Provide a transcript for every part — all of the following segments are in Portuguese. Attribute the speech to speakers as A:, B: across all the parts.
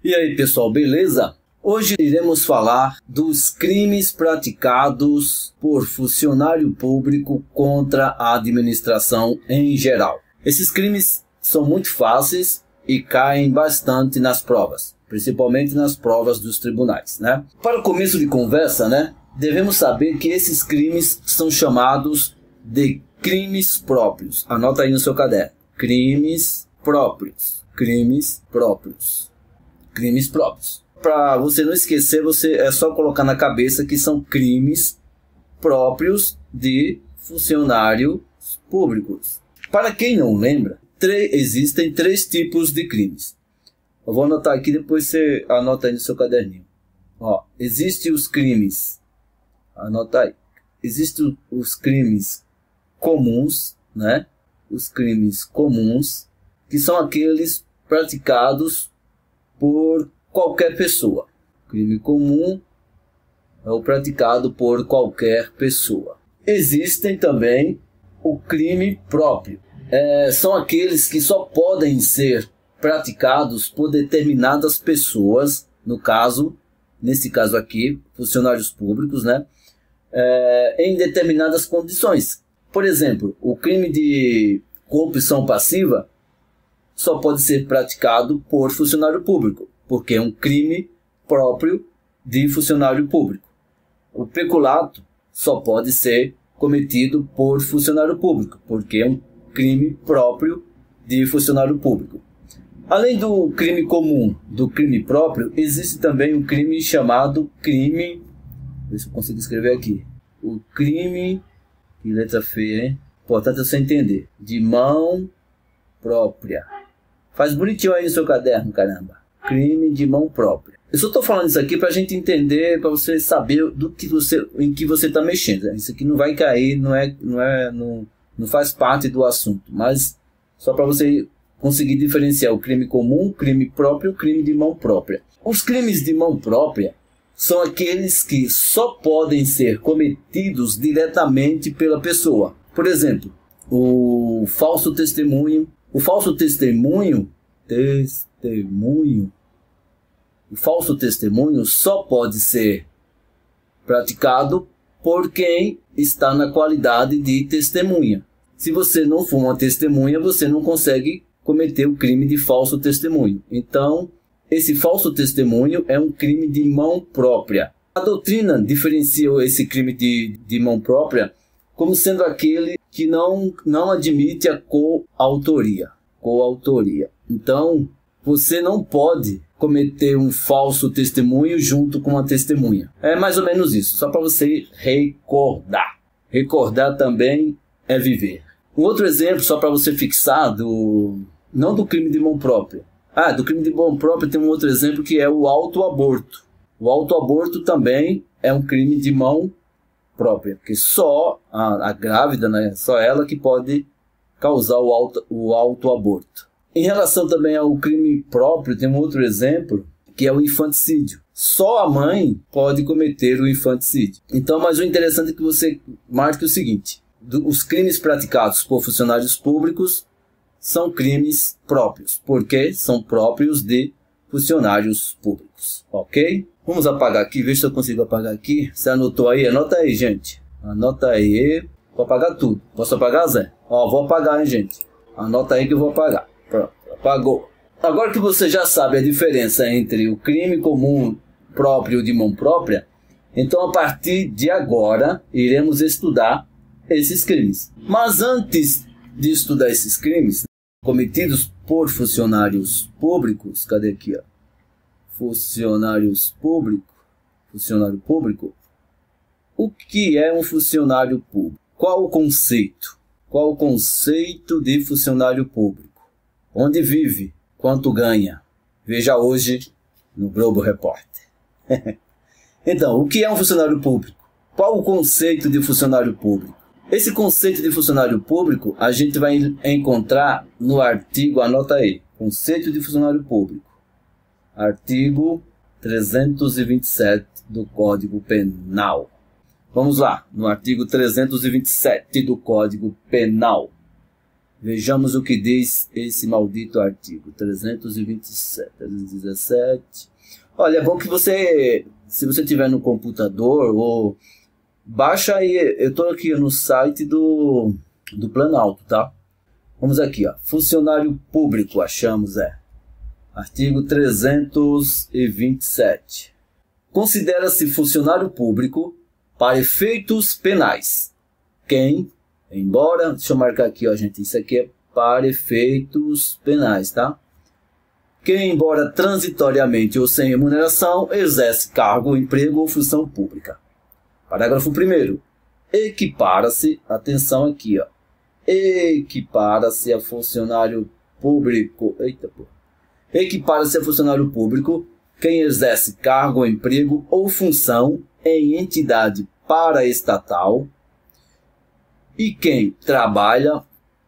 A: E aí pessoal, beleza? Hoje iremos falar dos crimes praticados por funcionário público contra a administração em geral. Esses crimes são muito fáceis e caem bastante nas provas, principalmente nas provas dos tribunais, né? Para o começo de conversa, devemos saber que esses crimes são chamados de crimes próprios. Anota aí no seu caderno. Crimes próprios. Crimes próprios. Crimes próprios. Para você não esquecer, é só colocar na cabeça que são crimes próprios de funcionários públicos. Para quem não lembra, existem 3 tipos de crimes. Eu vou anotar aqui, depois você anota aí no seu caderninho. Existem os crimes, anota aí, existem os crimes comuns, né? Os crimes comuns, que são aqueles praticados por qualquer pessoa. Crime comum é o praticado por qualquer pessoa. Existem também o crime próprio. São aqueles que só podem ser praticados por determinadas pessoas, nesse caso aqui, funcionários públicos, né? Em determinadas condições. Por exemplo, o crime de corrupção passiva só pode ser praticado por funcionário público, porque é um crime próprio de funcionário público. O peculato só pode ser cometido por funcionário público, porque é um crime próprio de funcionário público. Além do crime comum, do crime próprio, existe também um crime chamado crime... Ver se eu consigo escrever aqui. O crime... Que letra feia, hein? Importante você entender. De mão própria. Faz bonitinho aí no seu caderno, caramba. Crime de mão própria. Eu só estou falando isso aqui para a gente entender, para você saber em que você está mexendo. Isso aqui não vai cair, não faz parte do assunto. Mas só para você conseguir diferenciar o crime comum, crime próprio e o crime de mão própria. Os crimes de mão própria são aqueles que só podem ser cometidos diretamente pela pessoa. Por exemplo, o falso testemunho. O falso testemunho só pode ser praticado por quem está na qualidade de testemunha. Se você não for uma testemunha, você não consegue cometer o crime de falso testemunho. Então, esse falso testemunho é um crime de mão própria. A doutrina diferencia esse crime de mão própria como sendo aquele que não admite a coautoria. Então, você não pode cometer um falso testemunho junto com uma testemunha. É mais ou menos isso, só para você recordar. Recordar também é viver. Um outro exemplo, só para você fixar, não do crime de mão própria. Do crime de mão própria tem um outro exemplo que é o autoaborto. O autoaborto também é um crime de mão própria, porque só a grávida, né, só ela que pode causar o autoaborto. Em relação também ao crime próprio, tem um outro exemplo, que é o infanticídio. Só a mãe pode cometer o infanticídio. Então, mas o interessante é que você marque o seguinte: os crimes praticados por funcionários públicos são crimes próprios, porque são próprios de funcionários públicos, ok? Vamos apagar aqui, ver se eu consigo apagar aqui. Você anotou aí? Anota aí, gente. Anota aí. Vou apagar tudo. Posso apagar, Zé? Vou apagar, hein, gente? Anota aí que eu vou apagar. Pronto, apagou. Agora que você já sabe a diferença entre o crime comum próprio de mão própria, então a partir de agora iremos estudar esses crimes. Mas antes de estudar esses crimes cometidos por funcionários públicos, cadê aqui, funcionário público, o que é um funcionário público? Qual o conceito? Qual o conceito de funcionário público? Onde vive? Quanto ganha? Veja hoje no Globo Repórter. Então, o que é um funcionário público? Qual o conceito de funcionário público? Esse conceito de funcionário público a gente vai encontrar no artigo, anota aí, conceito de funcionário público. Artigo 327 do Código Penal. Vamos lá, no artigo 327 do Código Penal. Vejamos o que diz esse maldito artigo 327, 317. Olha, é bom que você, se você tiver no computador, ou baixa aí, eu estou aqui no site do Planalto, tá? Vamos aqui, ó, funcionário público, achamos, artigo 327. Considera-se funcionário público para efeitos penais quem, embora, deixa eu marcar aqui, ó, gente, isso aqui é para efeitos penais, tá? Quem, embora transitoriamente ou sem remuneração, exerce cargo, emprego ou função pública. Parágrafo 1º. Equipara-se, atenção aqui, ó, equipara-se a funcionário público, equipara-se a funcionário público quem exerce cargo, emprego ou função em entidade paraestatal e quem trabalha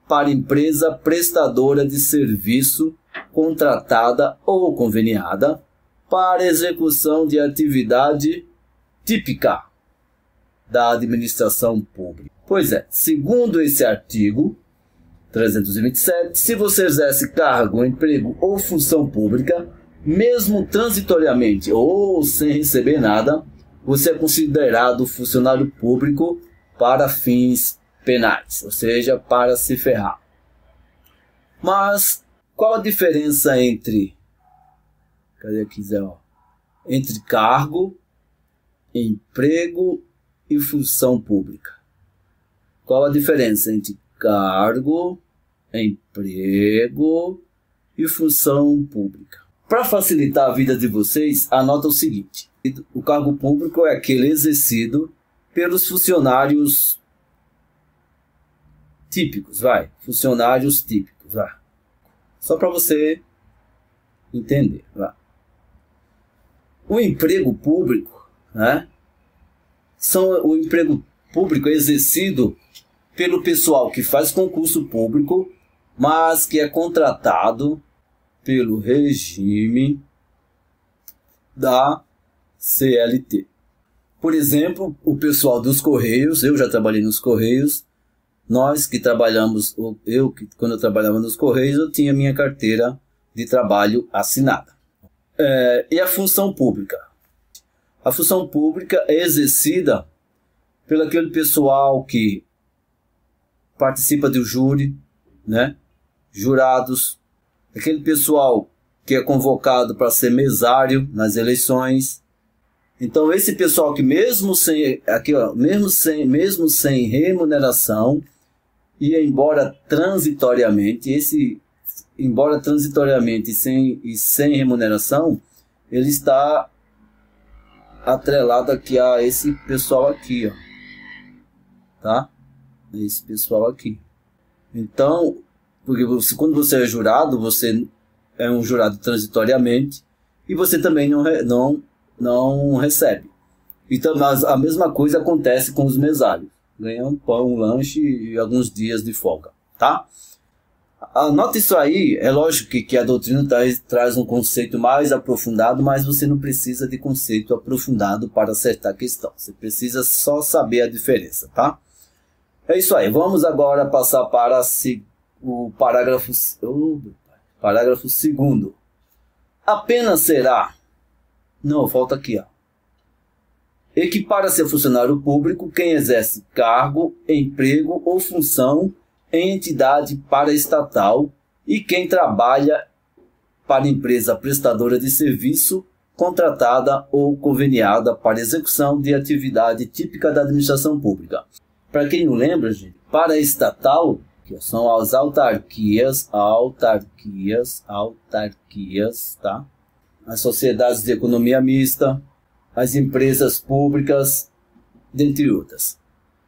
A: para empresa prestadora de serviço contratada ou conveniada para execução de atividade típica da administração pública. Pois é, segundo esse artigo 327, se você exerce cargo, emprego ou função pública, mesmo transitoriamente ou sem receber nada, você é considerado funcionário público para fins penais, ou seja, para se ferrar. Mas qual a diferença entre, entre cargo, emprego e função pública? Qual a diferença entre cargo, emprego e função pública? Para facilitar a vida de vocês, anota o seguinte: o cargo público é aquele exercido pelos funcionários típicos, funcionários típicos, só para você entender, O emprego público, o emprego público é exercido pelo pessoal que faz concurso público, mas que é contratado pelo regime da CLT. Por exemplo, o pessoal dos Correios, eu já trabalhei nos Correios, nós que trabalhamos, quando eu trabalhava nos Correios, eu tinha minha carteira de trabalho assinada. E a função pública? A função pública é exercida pelo aquele pessoal que participa do júri, jurados, aquele pessoal que é convocado para ser mesário nas eleições. Então esse pessoal que mesmo sem remuneração e embora transitoriamente e sem remuneração, ele está atrelado aqui a esse pessoal aqui, tá? Esse pessoal aqui. Então, porque quando você é jurado, você é um jurado transitoriamente e você também não recebe. Então, mas a mesma coisa acontece com os mesários. Ganham um pão, um lanche e alguns dias de folga, tá? Anota isso aí. É lógico que a doutrina traz um conceito mais aprofundado, mas você não precisa de conceito aprofundado para acertar a questão. Você precisa só saber a diferença, tá? É isso aí. Vamos agora passar para o parágrafo 2º. Apenas será... Não, falta aqui, equipara-se a funcionário público quem exerce cargo, emprego ou função em entidade paraestatal e quem trabalha para empresa prestadora de serviço contratada ou conveniada para execução de atividade típica da administração pública. Para quem não lembra, gente, paraestatal, que são as autarquias, tá? As sociedades de economia mista, as empresas públicas, dentre outras.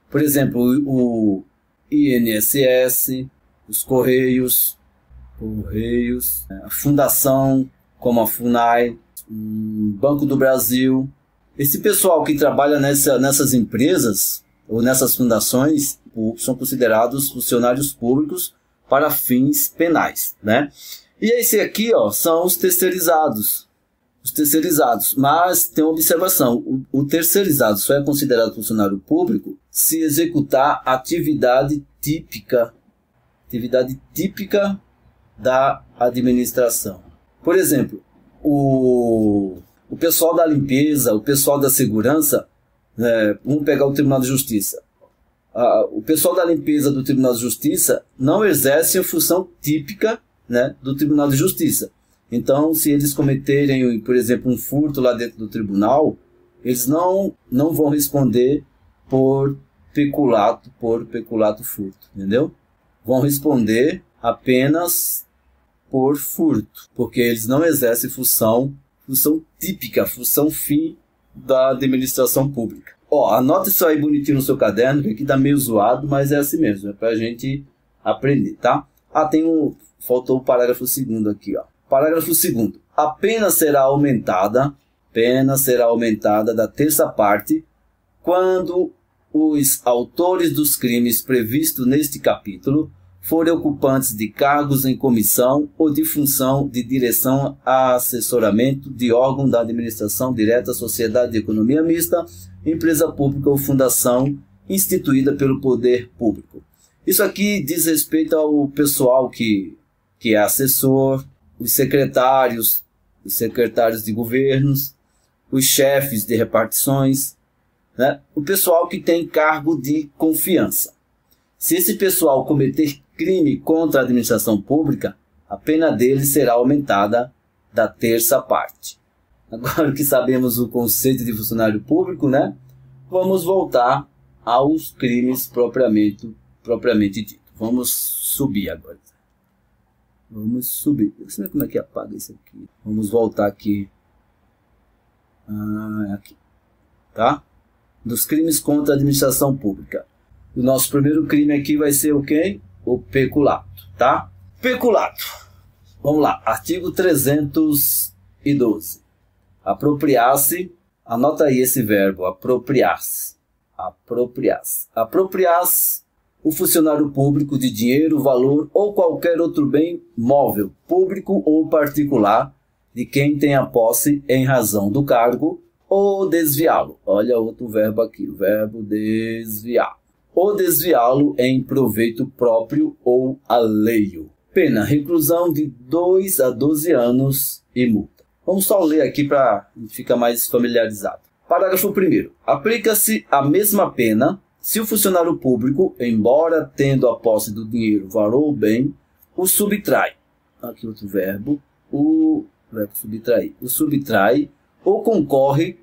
A: Por exemplo, o INSS, os Correios, a Fundação, como a FUNAI, o Banco do Brasil. Esse pessoal que trabalha nessas empresas ou nessas fundações são considerados funcionários públicos para fins penais, E esse aqui, são os terceirizados. Mas tem uma observação: o terceirizado só é considerado funcionário público se executar atividade típica Atividade típica da administração. Por exemplo, o pessoal da limpeza, o pessoal da segurança, vamos pegar o Tribunal de Justiça. O pessoal da limpeza do Tribunal de Justiça não exerce a função típica, né, do Tribunal de Justiça. Então, se eles cometerem, por exemplo, um furto lá dentro do tribunal, eles não vão responder por peculato furto, entendeu? Vão responder apenas por furto, porque eles não exercem função típica, função fim da administração pública. Anota isso aí bonitinho no seu caderno, que aqui tá meio zoado, mas é assim mesmo, é pra gente aprender, tá? Faltou o parágrafo 2º aqui, ó. Parágrafo 2º. A pena será aumentada da terça parte quando os autores dos crimes previstos neste capítulo forem ocupantes de cargos em comissão ou de função de direção a assessoramento de órgão da administração direta, sociedade de economia mista, empresa pública ou fundação instituída pelo poder público. Isso aqui diz respeito ao pessoal que é assessor, os secretários de governos, os chefes de repartições, né? O pessoal que tem cargo de confiança. Se esse pessoal cometer crime contra a administração pública, a pena dele será aumentada da terça parte. Agora que sabemos o conceito de funcionário público, né? Vamos voltar aos crimes propriamente dito. Vamos subir agora. Vamos subir. Deixa eu ver como é que apaga isso aqui. Vamos voltar aqui. Aqui. Tá? Dos crimes contra a administração pública. O nosso primeiro crime aqui vai ser o quê? O peculato, tá? Peculato. Vamos lá. Artigo 312. Apropriar-se. Anota aí esse verbo. Apropriar-se. Apropriar-se. Apropriar-se o funcionário público de dinheiro, valor ou qualquer outro bem móvel, público ou particular, de quem tenha posse em razão do cargo, ou desviá-lo. Olha outro verbo aqui, o verbo desviar. Ou desviá-lo em proveito próprio ou alheio. Pena, reclusão de 2 a 12 anos e multa. Vamos só ler aqui para ficar mais familiarizado. Parágrafo 1º. Aplica-se a mesma pena se o funcionário público, embora tendo a posse do dinheiro, valor ou bem, o subtrai. Aqui outro verbo. O verbo subtrair. O subtrai ou concorre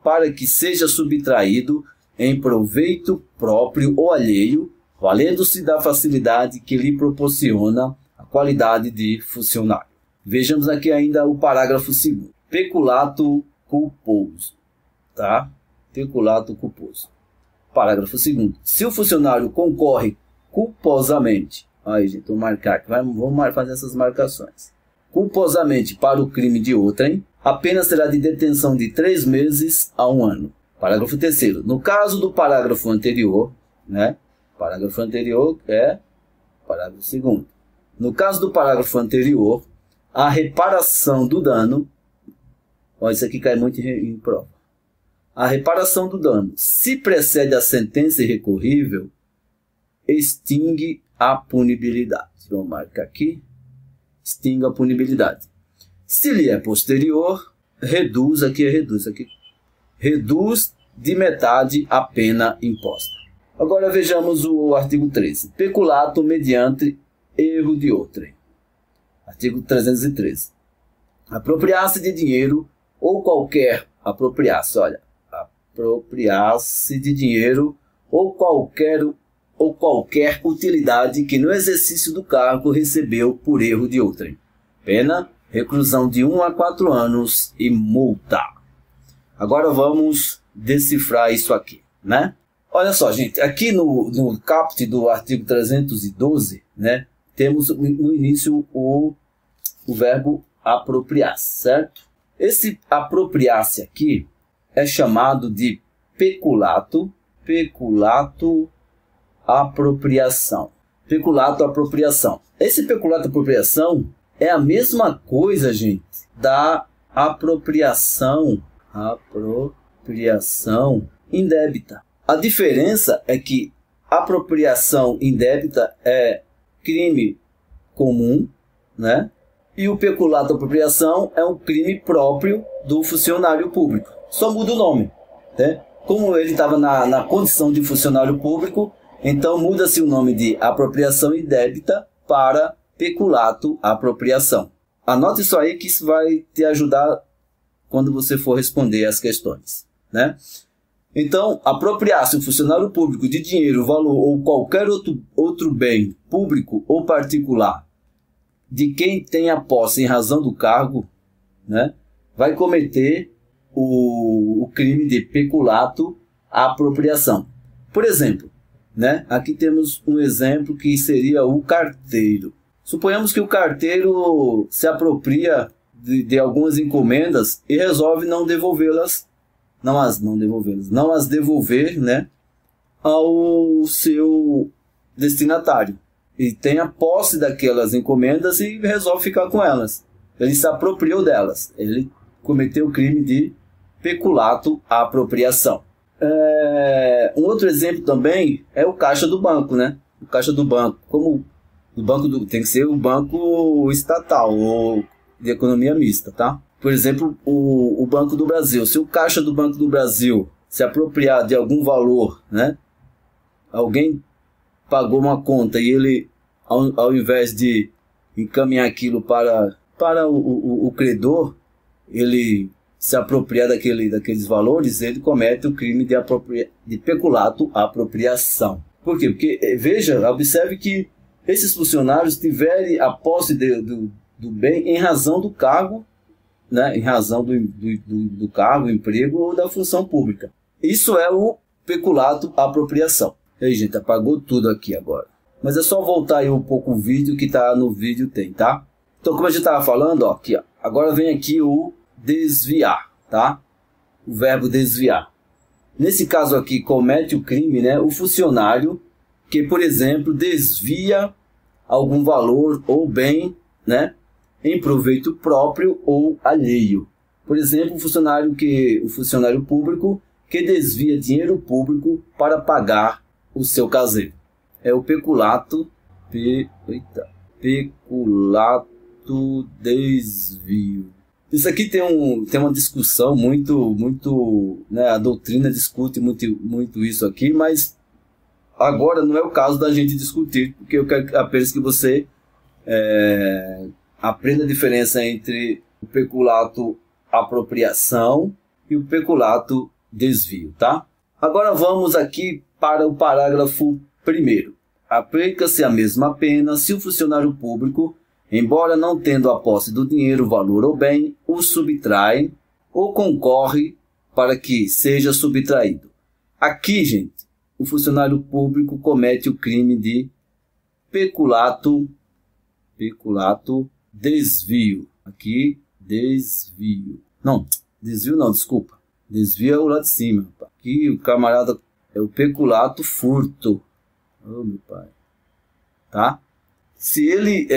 A: para que seja subtraído em proveito próprio ou alheio, valendo-se da facilidade que lhe proporciona a qualidade de funcionário. Vejamos aqui ainda o parágrafo 2º. Peculato culposo. Tá? Peculato culposo. Parágrafo 2º. Se o funcionário concorre culposamente, aí gente, vou marcar aqui, vamos fazer essas marcações. Culposamente para o crime de outrem, a pena será de detenção de 3 meses a 1 ano. Parágrafo 3º. No caso do parágrafo anterior, né? Parágrafo anterior é parágrafo 2º. No caso do parágrafo anterior, a reparação do dano, isso aqui cai muito em prova. A reparação do dano, se precede a sentença irrecorrível, extingue a punibilidade. Vou marcar aqui. Extingue a punibilidade. Se lhe é posterior, reduz de metade a pena imposta. Agora vejamos o artigo 13. Peculato mediante erro de outrem. Artigo 313. Apropriar-se de dinheiro ou qualquer apropriar-se de dinheiro ou qualquer utilidade que no exercício do cargo recebeu por erro de outrem. Pena, reclusão de 1 a 4 anos e multa. Agora vamos decifrar isso aqui, né? Olha só, gente, aqui no caput do artigo 312, né, temos no início o verbo apropriar-se, certo? Esse apropriar-se aqui é chamado de peculato apropriação. Peculato apropriação. Esse peculato apropriação é a mesma coisa, gente, da apropriação indébita. A diferença é que apropriação indébita é crime comum, né? E o peculato apropriação é um crime próprio do funcionário público. Só muda o nome, né? Como ele estava na condição de funcionário público, então muda-se o nome de apropriação indébita para peculato apropriação. Anote isso aí que isso vai te ajudar quando você for responder as questões, né? Então, apropriar-se um funcionário público de dinheiro, valor ou qualquer outro bem público ou particular de quem tem a posse em razão do cargo, né, vai cometer o crime de peculato apropriação. Por exemplo, né, aqui temos um exemplo que seria o carteiro. Suponhamos que o carteiro se apropria de algumas encomendas e resolve não as devolver, né, ao seu destinatário. E tem a posse daquelas encomendas e resolve ficar com elas. Ele se apropriou delas. Ele cometeu o crime de peculato apropriação. Um outro exemplo também é o caixa do banco, né? O caixa do banco. Como o banco tem que ser o banco estatal ou de economia mista, tá? Por exemplo, o Banco do Brasil. Se o caixa do Banco do Brasil se apropriar de algum valor, né? Alguém pagou uma conta e ele, ao invés de encaminhar aquilo para o credor, ele se apropriar daqueles valores, ele comete o crime de peculato apropriação. Por quê? Porque, veja, observe que esses funcionários tiverem a posse do bem em razão do cargo, né, em razão do cargo, emprego ou da função pública. Isso é o peculato apropriação. E aí, gente, apagou tudo aqui agora. Mas é só voltar aí um pouco o vídeo que tá no vídeo, tem, tá? Então, como a gente estava falando, ó, aqui, ó, agora vem aqui o desviar, tá? O verbo desviar. Nesse caso aqui, comete o crime, né, o funcionário que, por exemplo, desvia algum valor ou bem, né, em proveito próprio ou alheio. Por exemplo, o funcionário público que desvia dinheiro público para pagar o seu caseiro. É o peculato desvio. Isso aqui tem uma discussão muito, né, a doutrina discute muito isso aqui, mas agora não é o caso da gente discutir, porque eu quero apenas que você aprenda a diferença entre o peculato apropriação e o peculato desvio, tá? Agora vamos aqui para o parágrafo 1º. Aplica-se a mesma pena se o funcionário público, embora não tendo a posse do dinheiro, valor ou bem, o subtrai ou concorre para que seja subtraído. Aqui, gente, o funcionário público comete o crime de peculato desvio. Aqui, desvio. Não, desvio não, desculpa. Desvio é o lá de cima. Aqui o camarada é o peculato furto. Oh, meu pai. Tá? Se ele...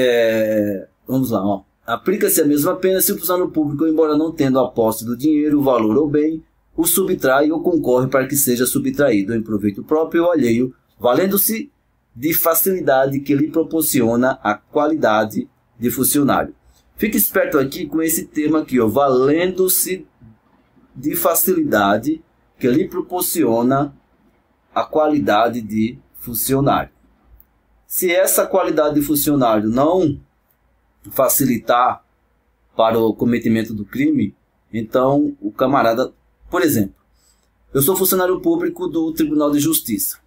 A: vamos lá, ó. Aplica-se a mesma pena se o funcionário público, embora não tendo a posse do dinheiro, valor ou bem, o subtrai ou concorre para que seja subtraído em proveito próprio ou alheio, valendo-se de facilidade que lhe proporciona a qualidade de funcionário. Fique esperto aqui com esse termo aqui, ó, valendo-se de facilidade que lhe proporciona a qualidade de funcionário. Se essa qualidade de funcionário não facilitar para o cometimento do crime, então o camarada, por exemplo, eu sou funcionário público do Tribunal de Justiça.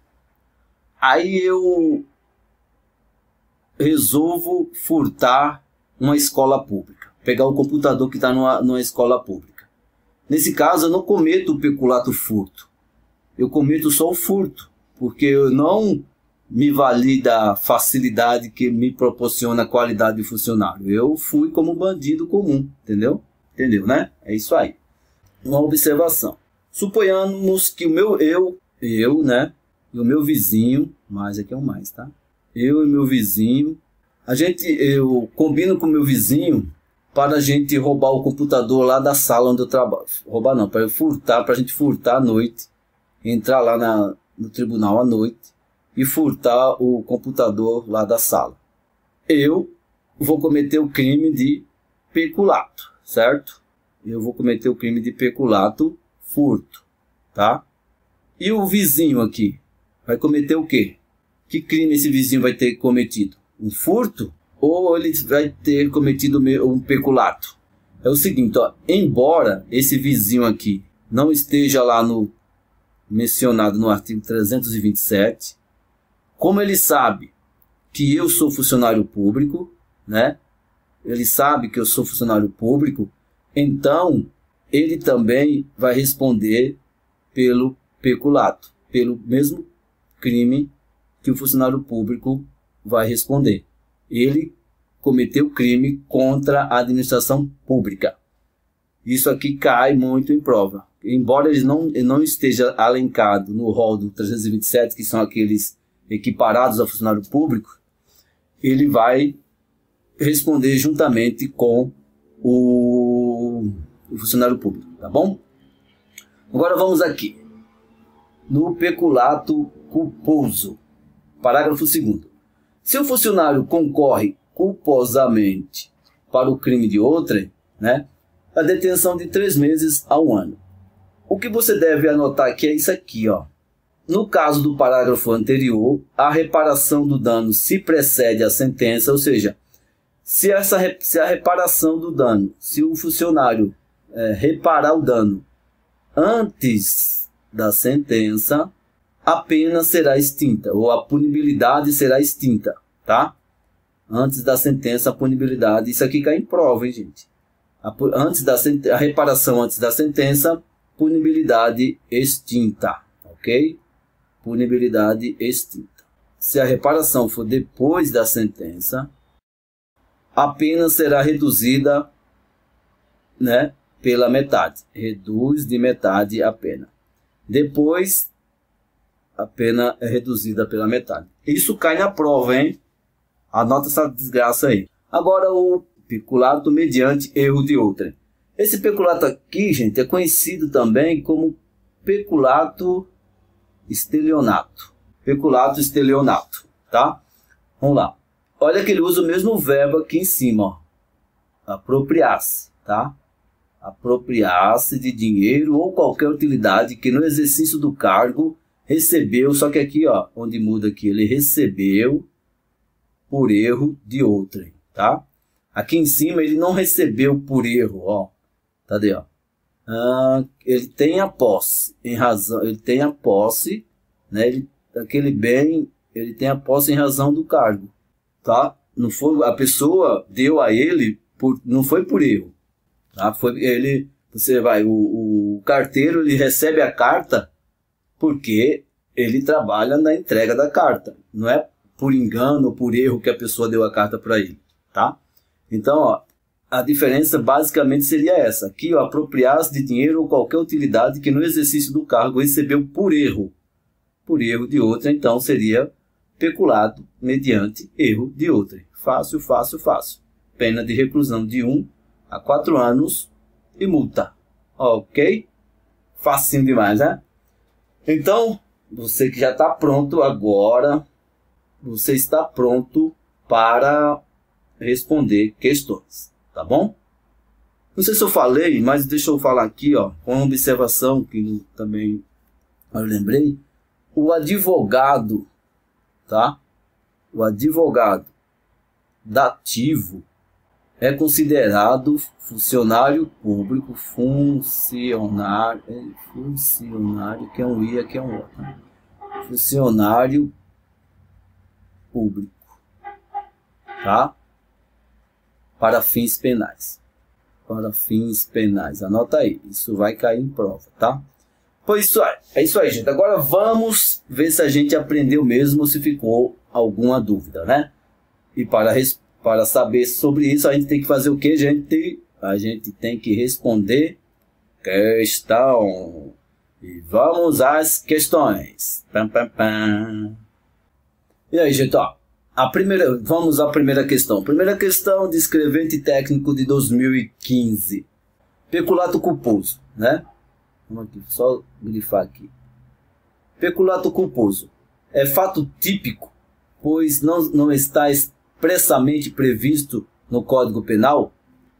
A: Aí eu resolvo furtar uma escola pública, pegar o computador que está numa escola pública. Nesse caso, eu não cometo o peculato furto. Eu cometo só o furto, porque eu não me vali da facilidade que me proporciona a qualidade de funcionário. Eu fui como bandido comum, entendeu? Entendeu, né? É isso aí. Uma observação. Suponhamos que eu, né? E o meu vizinho, mais aqui é um mais, tá? Eu e meu vizinho, eu combino com o meu vizinho para a gente roubar o computador lá da sala onde eu trabalho. Roubar não, para a gente furtar à noite, entrar lá no tribunal à noite, e furtar o computador lá da sala. Eu vou cometer o crime de peculato, certo? Eu vou cometer o crime de peculato, furto, tá? E o vizinho aqui vai cometer o quê? Que crime esse vizinho vai ter cometido? Um furto? Ou ele vai ter cometido um peculato? É o seguinte, ó, embora esse vizinho aqui não esteja lá mencionado no artigo 327, como ele sabe que eu sou funcionário público, né? Ele sabe que eu sou funcionário público, então ele também vai responder pelo peculato, pelo mesmo crime que o funcionário público vai responder. Ele cometeu crime contra a administração pública. Isso aqui cai muito em prova. Embora ele não esteja alencado no rol do 327, que são aqueles equiparados ao funcionário público, ele vai responder juntamente com o funcionário público, tá bom? Agora vamos aqui no peculato culposo. Parágrafo 2º. Se o funcionário concorre culposamente para o crime de outrem, né, a detenção de 3 meses a 1 ano. O que você deve anotar aqui é isso aqui, ó. No caso do parágrafo anterior, a reparação do dano se precede a sentença, ou seja, se a reparação do dano, se o funcionário reparar o dano antes da sentença, a pena será extinta, ou a punibilidade será extinta, tá? Antes da sentença, a punibilidade, isso aqui cai em prova, hein, gente? A reparação antes da sentença, punibilidade extinta, ok? Punibilidade extinta. Se a reparação for depois da sentença, a pena será reduzida, né, pela metade. Reduz de metade a pena. Depois, a pena é reduzida pela metade. Isso cai na prova, hein? Anota essa desgraça aí. Agora o peculato mediante erro de outrem. Esse peculato aqui, gente, é conhecido também como peculato estelionato. Peculato estelionato, tá? Vamos lá. Olha que ele usa o mesmo verbo aqui em cima, ó. Apropriar-se, tá? Apropriar-se de dinheiro ou qualquer utilidade que no exercício do cargo recebeu, só que aqui, ó, onde muda aqui, ele recebeu por erro de outrem, tá? Aqui em cima ele não recebeu por erro, ó. Tá aí, ó. Ele tem a posse, ele tem a posse, né? Aquele bem, ele tem a posse em razão do cargo, tá? Não foi, a pessoa deu a ele, não foi por erro, tá? Foi ele, o carteiro, ele recebe a carta porque ele trabalha na entrega da carta, não é por engano ou por erro que a pessoa deu a carta para ele, tá? Então, ó, a diferença basicamente seria essa. Aqui, ó, apropriar-se de dinheiro ou qualquer utilidade que no exercício do cargo recebeu por erro de outra, então seria peculado mediante erro de outra. Fácil, fácil, fácil. Pena de reclusão de 1 a 4 anos e multa. Ok? Facinho demais, né? Então, você que já está pronto agora, você está pronto para responder questões, tá bom? Não sei se eu falei, mas deixa eu falar aqui, ó, com uma observação que também eu lembrei. O advogado, tá? O advogado dativo é considerado funcionário público, funcionário, que é um I, aqui é um O, tá? Funcionário público, tá? Para fins penais. Para fins penais. Anota aí. Isso vai cair em prova, tá? Pois isso é isso aí, gente. Agora vamos ver se a gente aprendeu mesmo ou se ficou alguma dúvida, né? E para saber sobre isso, a gente tem que fazer o que, gente? A gente tem que responder questão. E vamos às questões. Pam, pam, pam. E aí, gente, ó. Vamos à primeira questão. Primeira questão, descrevente técnico de 2015. Peculato culposo, né? Vamos aqui, só grifar aqui. Peculato culposo. É fato típico, pois não está expressamente previsto no Código Penal.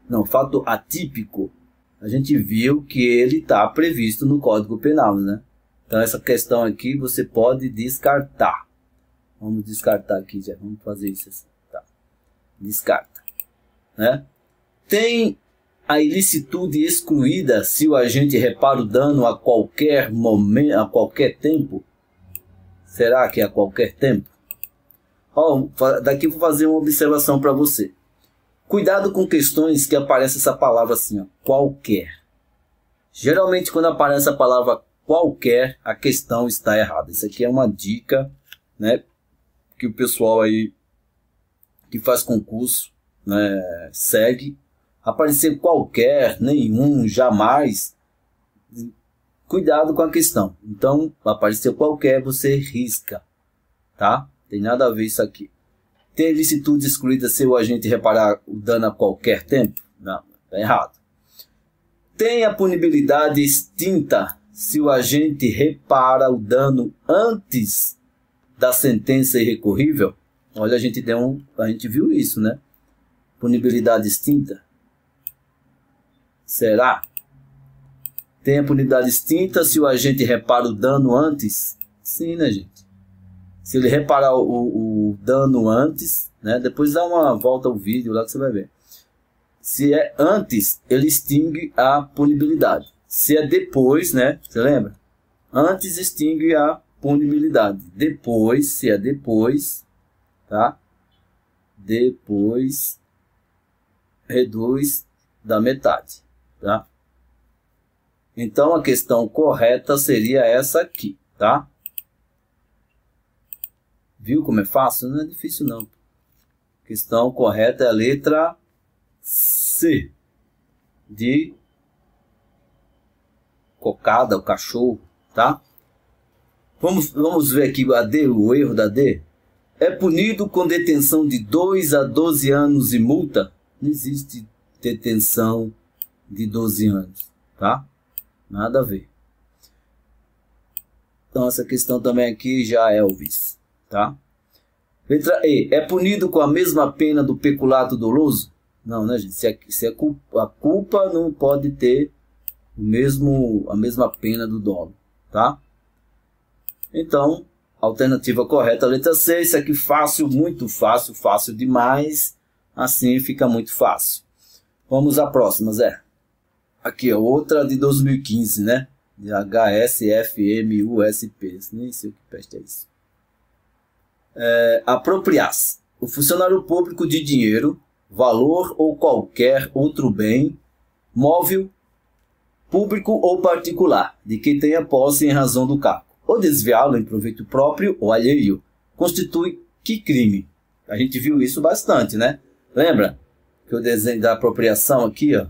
A: Não, fato atípico. A gente viu que ele está previsto no Código Penal, né? Então essa questão aqui você pode descartar. Vamos descartar aqui, já. Vamos fazer isso assim. Tá. Descarta, né? Tem a ilicitude excluída se o agente repara o dano a qualquer momento, a qualquer tempo. Será que é a qualquer tempo? Ó, daqui eu vou fazer uma observação para você. Cuidado com questões que aparece essa palavra assim, ó, qualquer. Geralmente quando aparece a palavra qualquer, a questão está errada. Isso aqui é uma dica, né, que o pessoal aí que faz concurso, né, segue. Aparecer qualquer, nenhum, jamais, cuidado com a questão. Então, aparecer qualquer, você risca, tá? Tem nada a ver isso aqui. Tem ilicitude excluída se o agente reparar o dano a qualquer tempo? Não, tá errado. Tem a punibilidade extinta se o agente repara o dano antes da sentença irrecorrível? Olha, a gente viu isso, né? Punibilidade extinta. Será? Tem a punibilidade extinta se o agente repara o dano antes? Sim, né, gente? Se ele reparar o dano antes, né? Depois dá uma volta ao vídeo lá que você vai ver. Se é antes, ele extingue a punibilidade. Se é depois, né? Você lembra? Antes extingue a punibilidade. Depois, se é depois, tá? Depois reduz da metade, tá? Então a questão correta seria essa aqui, tá? Viu como é fácil? Não é difícil não. A questão correta é a letra C. De cocada, o cachorro, tá? Vamos ver aqui a D, o erro da D. É punido com detenção de 2 a 12 anos e multa? Não existe detenção de 12 anos, tá? Nada a ver. Então essa questão também aqui já é Elvis, tá? Letra E. É punido com a mesma pena do peculato doloso? Não, né, gente? Se a culpa não pode ter a mesma pena do dolo, tá? Então, alternativa correta, letra C. Isso aqui fácil, muito fácil, fácil demais. Assim fica muito fácil. Vamos à próxima, Zé. Aqui, ó, outra de 2015, né? De HSFMUSP. Nem sei o que peste é isso. Apropriar-se. O funcionário público de dinheiro, valor ou qualquer outro bem, móvel, público ou particular, de que tenha posse em razão do cargo, ou desviá-lo em proveito próprio ou alheio, constitui que crime? A gente viu isso bastante, né? Lembra que eu desenho da apropriação aqui, ó,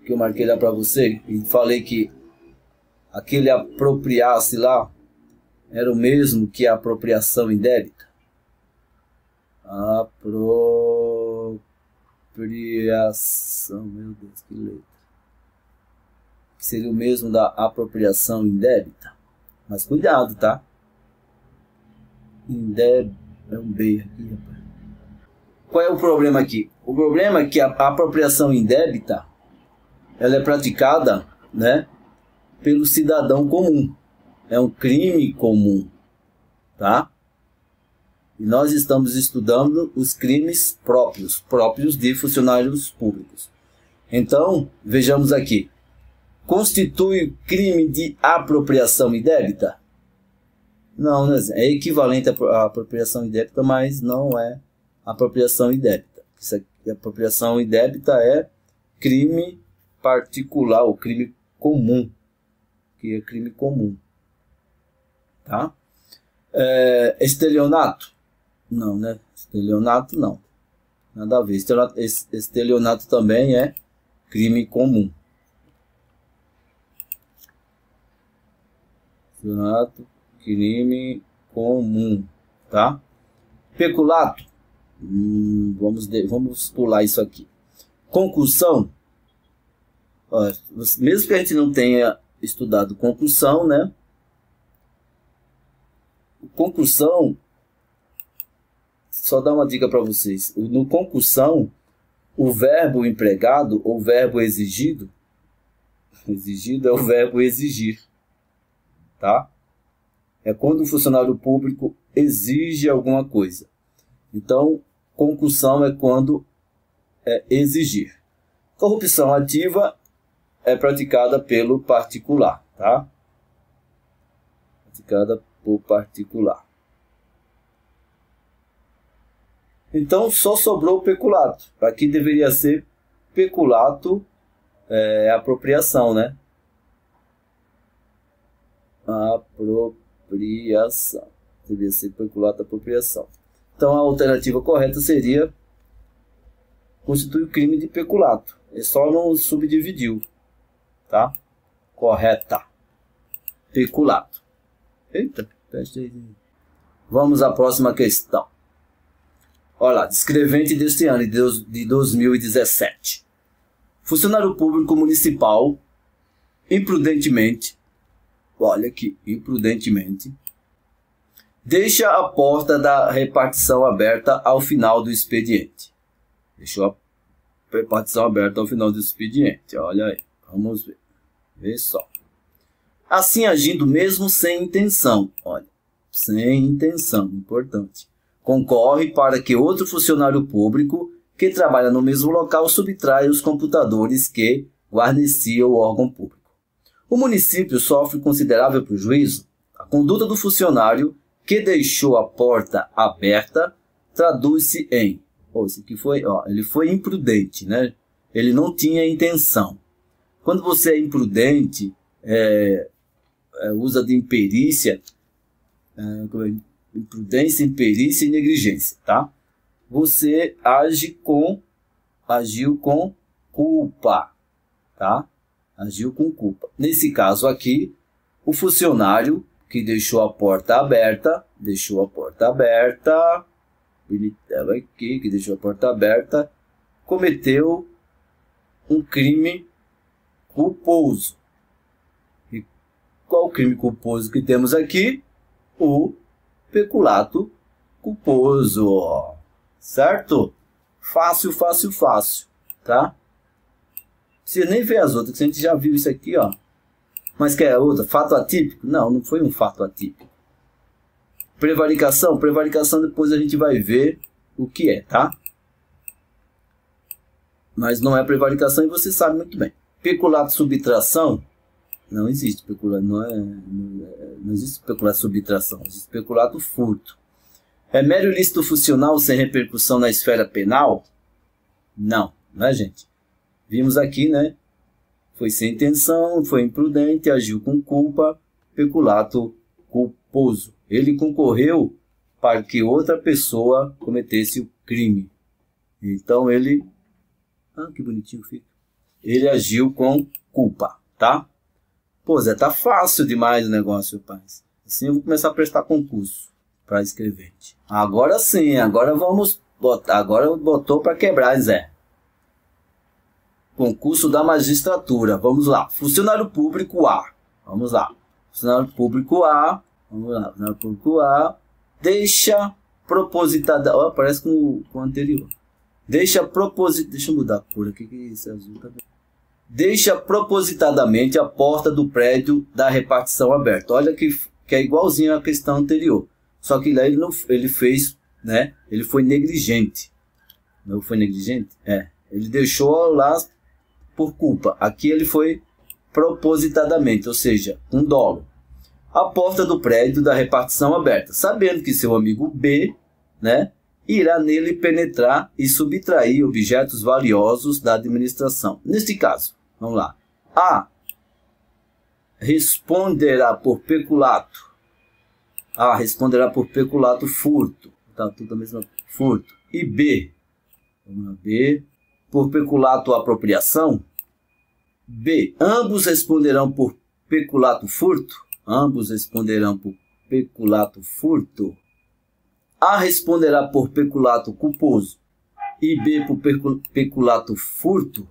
A: que eu marquei lá para você e falei que aquele apropriar-se lá era o mesmo que a apropriação indébita? Apropriação, meu Deus, que letra. Seria o mesmo da apropriação indébita. Mas cuidado, tá? Indébita, é um B aqui, rapaz. Qual é o problema aqui? O problema é que a apropriação indébita, ela é praticada, né, pelo cidadão comum. É um crime comum, tá? E nós estamos estudando os crimes próprios de funcionários públicos. Então, vejamos aqui. Constitui crime de apropriação indébita? Não, né? É equivalente à apropriação indébita, mas não é apropriação indébita. Isso aqui, a apropriação indébita é crime particular, ou crime comum, que é crime comum, tá? Estelionato? Não, né? Estelionato não. Nada a ver. Estelionato também é crime comum. Estelionato, crime comum, tá? Peculato? Vamos pular isso aqui. Concussão? Ó, mesmo que a gente não tenha estudado concussão, né? concussão, só dar uma dica para vocês. No concussão, o verbo empregado ou verbo exigido, exigido é o verbo exigir, tá? É quando o funcionário público exige alguma coisa. Então, concussão é quando é exigir. Corrupção ativa é praticada pelo particular, tá? Praticada por particular. Então, só sobrou o peculato. Aqui deveria ser peculato, apropriação, né? Apropriação. Deveria ser peculato, apropriação. Então, a alternativa correta seria constitui o crime de peculato. Ele só não subdividiu, tá? Correta. Peculato. Eita, preste aí. Vamos à próxima questão. Olha lá, descrevente deste ano, de 2017. Funcionário público municipal, imprudentemente, olha aqui, imprudentemente, deixa a porta da repartição aberta ao final do expediente. Deixou a repartição aberta ao final do expediente. Olha aí, vamos ver. Vê só. Assim agindo mesmo sem intenção. Olha, sem intenção, importante. Concorre para que outro funcionário público que trabalha no mesmo local subtraia os computadores que guarneciam o órgão público. O município sofre considerável prejuízo. A conduta do funcionário que deixou a porta aberta traduz-se em... Esse aqui foi, ele foi imprudente, né? Ele não tinha intenção. Quando você é imprudente, usa de imperícia, imprudência, imperícia e negligência, tá? Você agiu com culpa, tá? Agiu com culpa. Nesse caso aqui, o funcionário que deixou a porta aberta, ele estava aqui, que deixou a porta aberta, cometeu um crime culposo. E qual o crime culposo que temos aqui? O peculato culposo, certo? Fácil, fácil, fácil, tá? Você nem vê as outras, que a gente já viu isso aqui, ó. Mas quer outra? Fato atípico? Não, não foi um fato atípico. Prevaricação? Prevaricação depois a gente vai ver o que é, tá? Mas não é prevaricação e você sabe muito bem. Peculato subtração? Não existe peculato, não existe peculato subtração, existe peculato furto. É mero ilícito funcional sem repercussão na esfera penal? Não, né, gente? Vimos aqui, né? Foi sem intenção, foi imprudente, agiu com culpa, peculato culposo. Ele concorreu para que outra pessoa cometesse o crime. Então ele... que bonitinho fica. Ele agiu com culpa, tá? Pô, Zé, tá fácil demais o negócio, rapaz. Assim eu vou começar a prestar concurso para escrevente. Agora sim, agora vamos botar. Agora botou para quebrar, Zé. Concurso da magistratura. Vamos lá. Funcionário público A. Vamos lá. Funcionário público A. Vamos lá. Funcionário público A. Deixa propositada. Ó, parece com o anterior. Deixa eu mudar a cor aqui, que esse azul tá bem. Deixa propositadamente a porta do prédio da repartição aberta. Olha que é igualzinho à questão anterior. Só que lá ele fez, né? Ele foi negligente. Não foi negligente? Ele deixou lá por culpa. Aqui ele foi propositadamente, ou seja, com dolo. A porta do prédio da repartição aberta, sabendo que seu amigo B, né, irá nele penetrar e subtrair objetos valiosos da administração. Neste caso, vamos lá. A responderá por peculato. A responderá por peculato furto. Tá tudo a mesma furto. E B, vamos lá, B, por peculato apropriação. B, ambos responderão por peculato furto. Ambos responderão por peculato furto. A responderá por peculato culposo e B por peculato furto.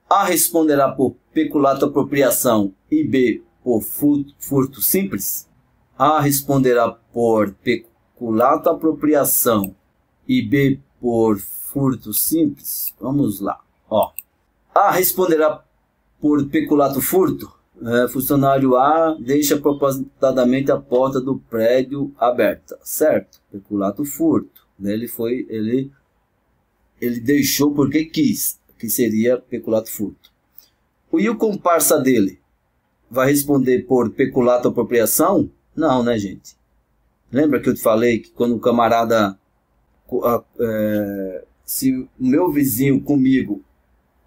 A: A responderá por peculato apropriação e B por furto simples. A responderá por peculato apropriação e B por furto simples. Vamos lá. Ó. A responderá por peculato furto. Funcionário A deixa propositadamente a porta do prédio aberta, certo? Peculato furto. Ele deixou porque quis, que seria peculato furto. E o comparsa dele vai responder por peculato apropriação? Não, né, gente? Lembra que eu te falei que quando o camarada, se o meu vizinho comigo,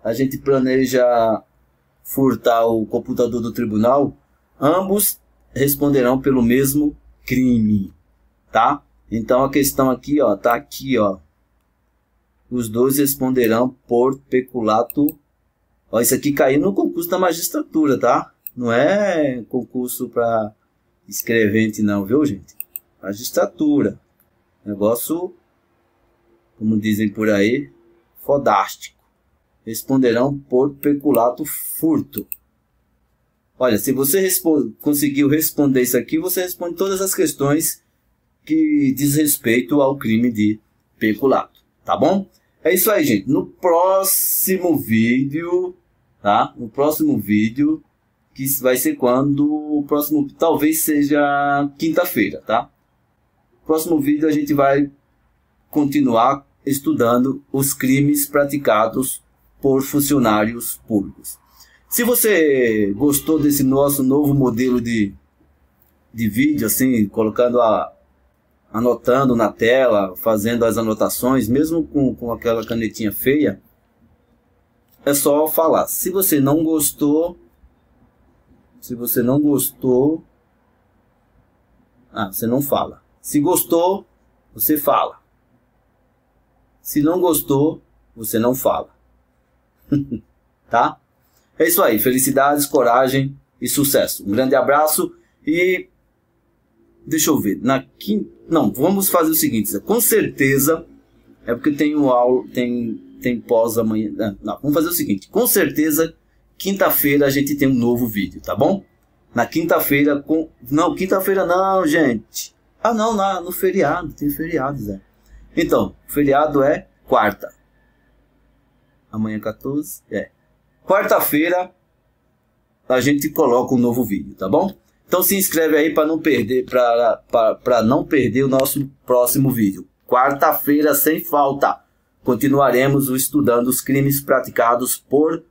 A: a gente planeja furtar o computador do tribunal, ambos responderão pelo mesmo crime, tá? Então a questão aqui, ó, tá aqui, ó. Os dois responderão por peculato. Ó, isso aqui caiu no concurso da magistratura, tá? Não é concurso para escrevente não, viu, gente? Magistratura. Negócio, como dizem por aí, fodástico. Responderão por peculato furto. Olha, se você conseguiu responder isso aqui, você responde todas as questões que diz respeito ao crime de peculato, tá bom? É isso aí, gente. No próximo vídeo, tá? No próximo vídeo, que vai ser quando? O próximo, talvez seja quinta-feira, tá? No próximo vídeo a gente vai continuar estudando os crimes praticados por funcionários públicos. Se você gostou desse nosso novo modelo de vídeo, assim, anotando na tela, fazendo as anotações, mesmo com aquela canetinha feia, é só falar. Se você não gostou, você não fala. Se gostou, você fala. Se não gostou, você não fala. Tá? É isso aí. Felicidades, coragem e sucesso. Um grande abraço e deixa eu ver. Não, vamos fazer o seguinte. Com certeza é porque tem aula, tem pós amanhã. Não, vamos fazer o seguinte. Com certeza quinta-feira a gente tem um novo vídeo, tá bom? Na quinta-feira não, quinta-feira não, gente. Ah, não, no feriado, tem feriado, Zé. Então, feriado é quarta. Amanhã 14, quarta-feira a gente coloca um novo vídeo, tá bom? Então se inscreve aí para não perder, para não perder o nosso próximo vídeo. Quarta-feira sem falta. Continuaremos estudando os crimes praticados por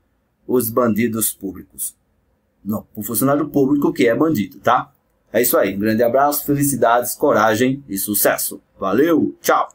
A: os bandidos públicos. Não, por funcionário público que é bandido, tá? É isso aí. Um grande abraço, felicidades, coragem e sucesso. Valeu, tchau!